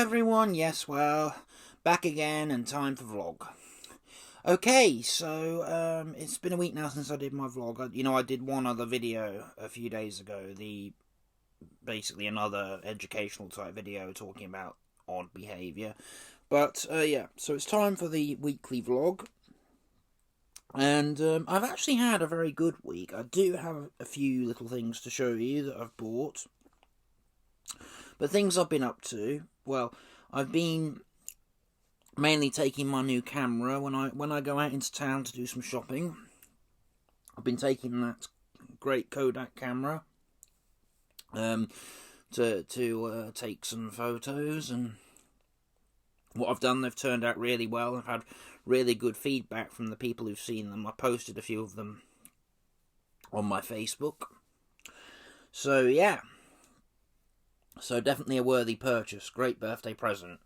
everyone, yes, well, back again and time for vlog. Okay, so it's been a week now since I did my vlog. I did one other video a few days ago, basically another educational type video talking about odd behaviour. But yeah, so it's time for the weekly vlog. And I've actually had a very good week. I do have a few little things to show you that I've bought. But things I've been up to, well, I've been mainly taking my new camera when I go out into town to do some shopping. I've been taking that great Kodak camera to take some photos, and what I've done, they've turned out really well. I've had really good feedback from the people who've seen them. I posted a few of them on my Facebook. So yeah. So definitely a worthy purchase. Great birthday present.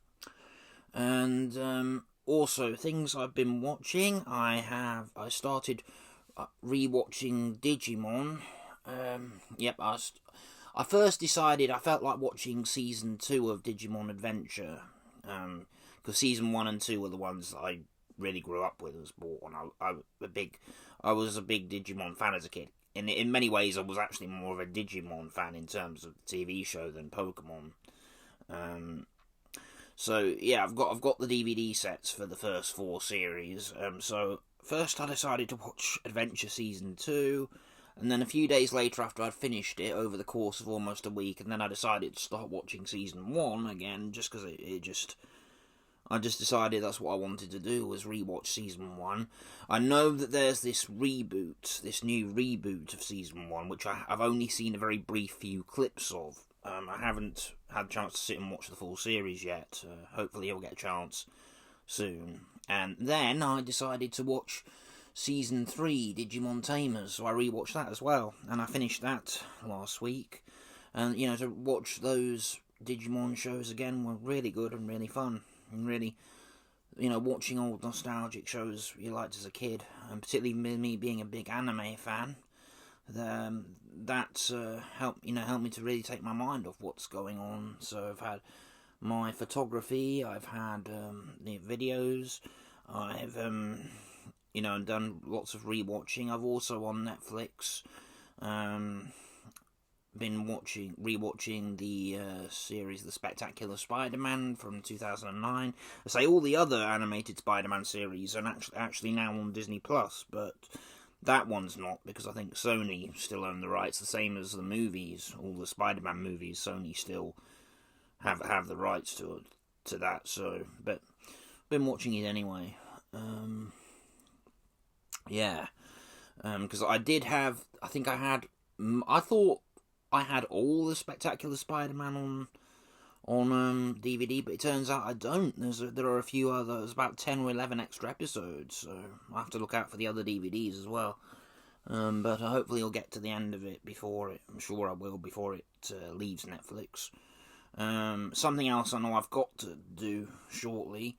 And also things I've been watching. I started rewatching Digimon. I first decided I felt like watching season 2 of Digimon Adventure. Because season 1 and 2 were the ones that I really grew up with and was bought on. I was a big Digimon fan as a kid. In many ways, I was actually more of a Digimon fan in terms of the TV show than Pokemon. So yeah, I've got the DVD sets for the first 4 series. So first I decided to watch Adventure Season 2, and then a few days later, after I'd finished it over the course of almost a week, and then I decided to start watching Season 1 again, just because I just decided that's what I wanted to do, was rewatch Season 1. I know that there's this new reboot of Season 1, which I've only seen a very brief few clips of. I haven't had a chance to sit and watch the full series yet. Hopefully I'll get a chance soon. And then I decided to watch Season 3, Digimon Tamers, so I rewatched that as well. And I finished that last week. And, to watch those Digimon shows again were really good and really fun. And really, watching old nostalgic shows you liked as a kid, and particularly me being a big anime fan, that helped me to really take my mind off what's going on. So I've had my photography, I've had the videos, I've done lots of rewatching. I've also on Netflix been rewatching the series The Spectacular Spider-Man from 2009. I say all the other animated Spider-Man series are actually now on Disney Plus, but that one's not, because I think Sony still own the rights, the same as the movies. All the Spider-Man movies, Sony still have the rights to that. So, but been watching it anyway. Because I thought I had all the Spectacular Spider-Man on DVD, but it turns out I don't. There are a few others, about 10 or 11 extra episodes, so I'll have to look out for the other DVDs as well. But hopefully I'll get to the end of it I'm sure I will, before it leaves Netflix. Something else I know I've got to do shortly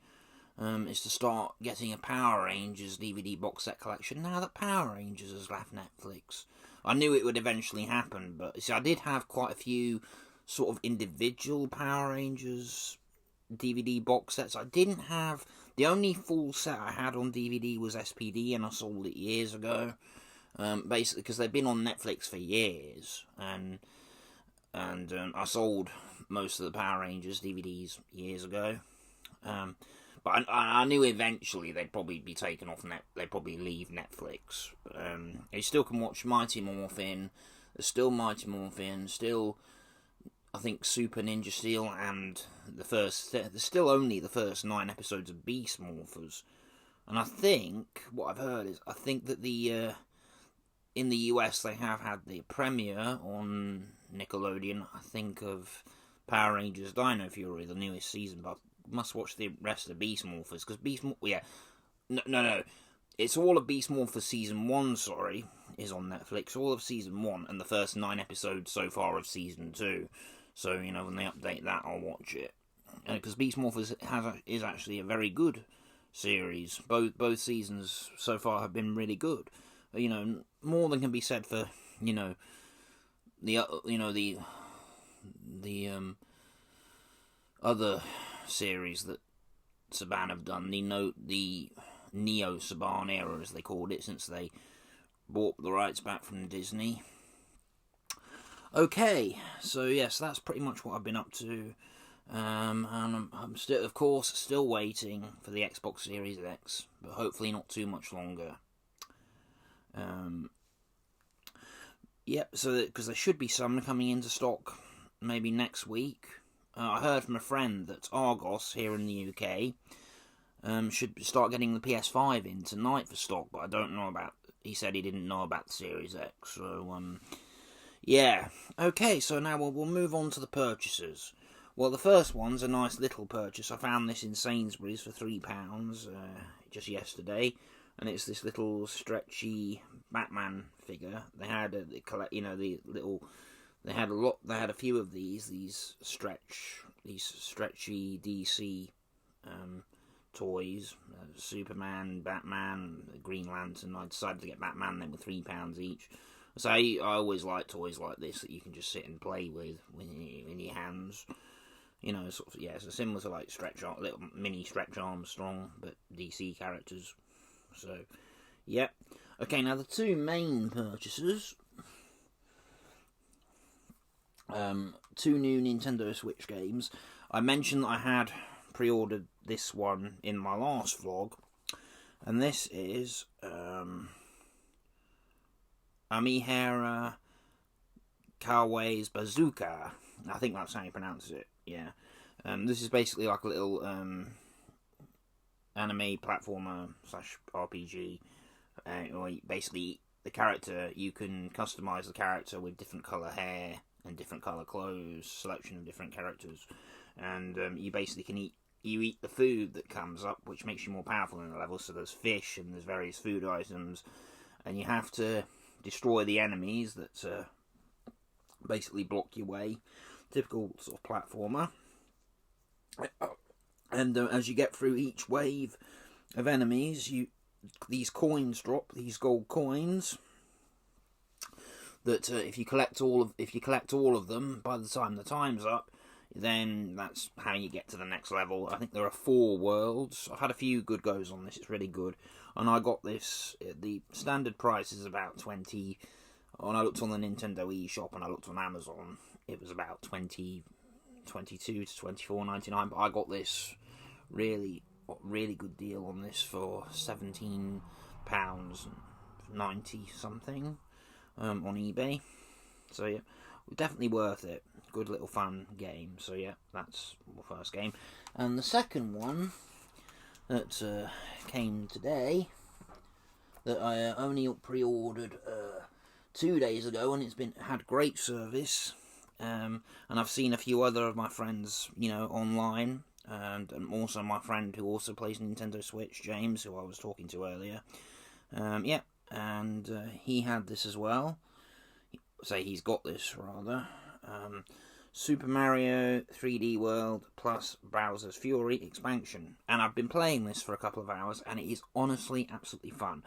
is to start getting a Power Rangers DVD box set collection now that Power Rangers has left Netflix. I knew it would eventually happen, but see, I did have quite a few sort of individual Power Rangers DVD box sets. I didn't have... The only full set I had on DVD was SPD, and I sold it years ago. Basically, because they've been on Netflix for years, and I sold most of the Power Rangers DVDs years ago. But I knew eventually they'd probably be taken off they'd probably leave Netflix. You still can watch Mighty Morphin. There's still Mighty Morphin. Still, I think, Super Ninja Steel, and there's still only the first 9 episodes of Beast Morphers. And I think, what I've heard is, I think that in the US they have had the premiere on Nickelodeon, I think, of Power Rangers Dino Fury, the newest season, but must watch the rest of Beast Morphers, because no, it's all of Beast Morphers Season 1, is on Netflix, all of Season 1, and the first 9 episodes so far of Season 2, so, when they update that, I'll watch it, because Beast Morphers is actually a very good series. Both seasons so far have been really good, more than can be said for, the other series that Saban have done, the Neo Saban era, as they called it, since they bought the rights back from Disney. Okay, so yes, that's pretty much what I've been up to. And I'm still, of course, still waiting for the Xbox Series X, but hopefully not too much longer. Yep, so because there should be some coming into stock maybe next week. I heard from a friend that Argos here in the UK should start getting the PS5 in tonight for stock, but I don't know about. He said he didn't know about the Series X, so yeah. Okay, so now we'll move on to the purchases. Well, the first one's a nice little purchase. I found this in Sainsbury's for £3 just yesterday, and it's this little stretchy Batman figure. They had They had a few of these stretchy DC toys. Superman, Batman, Green Lantern. I decided to get Batman. They were £3 each. So I always like toys like this that you can just sit and play with in your hands. You know, sort of, yeah, it's similar to like little mini Stretch Armstrong, but DC characters. So, yeah. Okay, now the two main purchases. Two new Nintendo Switch games. I mentioned that I had pre-ordered this one in my last vlog, and this is Amihara Kawae's Bazooka. I think that's how you pronounce it. Yeah. This is basically like a little anime platformer / RPG. Basically, the character, you can customize the character with different colour hair and different colour clothes, selection of different characters, and you basically can eat the food that comes up, which makes you more powerful in the level. So there's fish and there's various food items, and you have to destroy the enemies that basically block your way. Typical sort of platformer. And as you get through each wave of enemies, these coins drop, these gold coins. That if you collect all of them by the time the time's up, then that's how you get to the next level. I think there are 4 worlds. I've had a few good goes on this. It's really good, and I got this. The standard price is about 20. When I looked on the Nintendo eShop and I looked on Amazon, it was about 22 to £24.99. But I got this really good deal on this for £17.90 something on eBay. So yeah, definitely worth it. Good little fun game. So yeah, that's the first game. And the second one that came today, that I only pre-ordered 2 days ago, and it's had great service. And I've seen a few other of my friends, online, and also my friend who also plays Nintendo Switch, James, who I was talking to earlier. Yeah, and he had this as well. He's got this, rather. Super Mario 3D World plus Bowser's Fury expansion. And I've been playing this for a couple of hours, and it is honestly absolutely fun.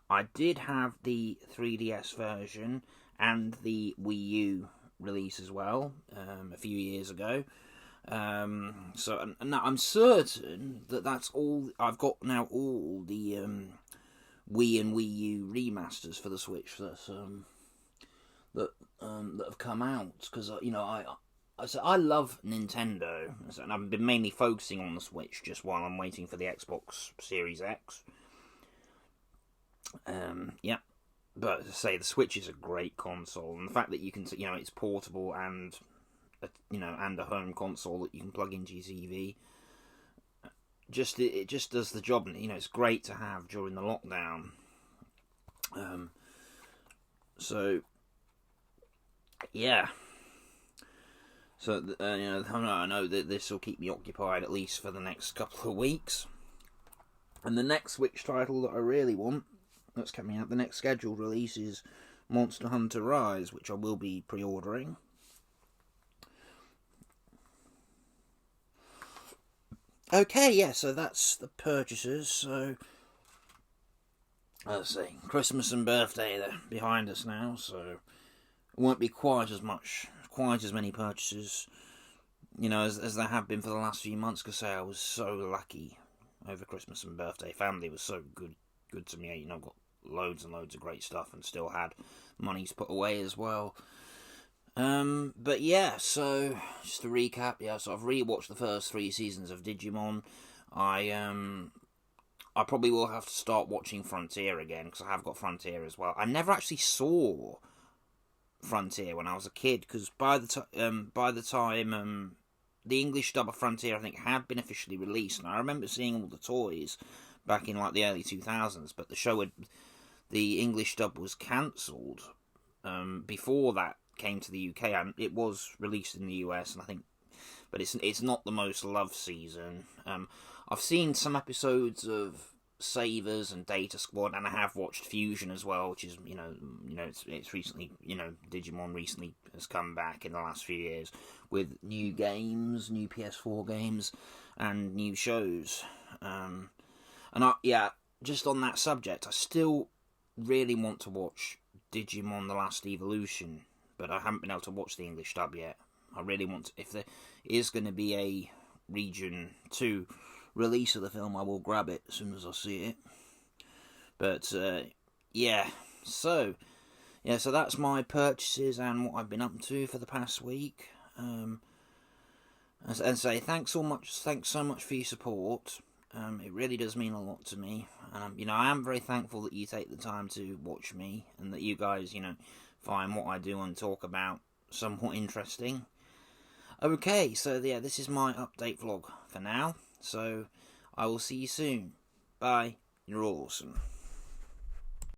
I did have the 3DS version and the Wii U release as well, a few years ago. So now I'm certain that that's all. I've got now all the Wii and Wii U remasters for the Switch that have come out, because I love Nintendo, and I've been mainly focusing on the Switch just while I'm waiting for the Xbox Series X. Yeah, but as I say, the Switch is a great console, and the fact that you can, it's portable and a home console that you can plug into your TV, it just does the job. And it's great to have during the lockdown. So yeah. So I know that this will keep me occupied at least for the next couple of weeks. And the next Switch title that I really want that's coming out, the next scheduled release, is Monster Hunter Rise, which I will be pre-ordering. Okay, yeah, so that's the purchases. So let's see, Christmas and birthday, they're behind us now, so it won't be quite as many purchases as there have been for the last few months. Because I was so lucky over Christmas and birthday. Family was so good to me. I've got loads and loads of great stuff, and still had money to put away as well. But yeah, so just to recap, so I've rewatched the first 3 seasons of Digimon. I probably will have to start watching Frontier again, because I have got Frontier as well. I never actually saw Frontier when I was a kid, because by the time the English dub of Frontier, I think, had been officially released, and I remember seeing all the toys back in like the early 2000s, but the English dub was cancelled before that came to the UK, and it was released in the US, and I think, but it's not the most loved season. I've seen some episodes of Savers and Data Squad, and I have watched Fusion as well, which is it's recently, Digimon recently has come back in the last few years with new games, new PS4 games, and new shows. Just on that subject, I still really want to watch Digimon: The Last Evolution, but I haven't been able to watch the English dub yet. I really want to. If there is going to be a Region 2 release of the film, I will grab it as soon as I see it. But so that's my purchases and what I've been up to for the past week. And say thanks so much for your support. It really does mean a lot to me, and I am very thankful that you take the time to watch me, and that you guys find what I do and talk about somewhat interesting. Okay, so this is my update vlog for now. So I will see you soon. Bye. You're all awesome.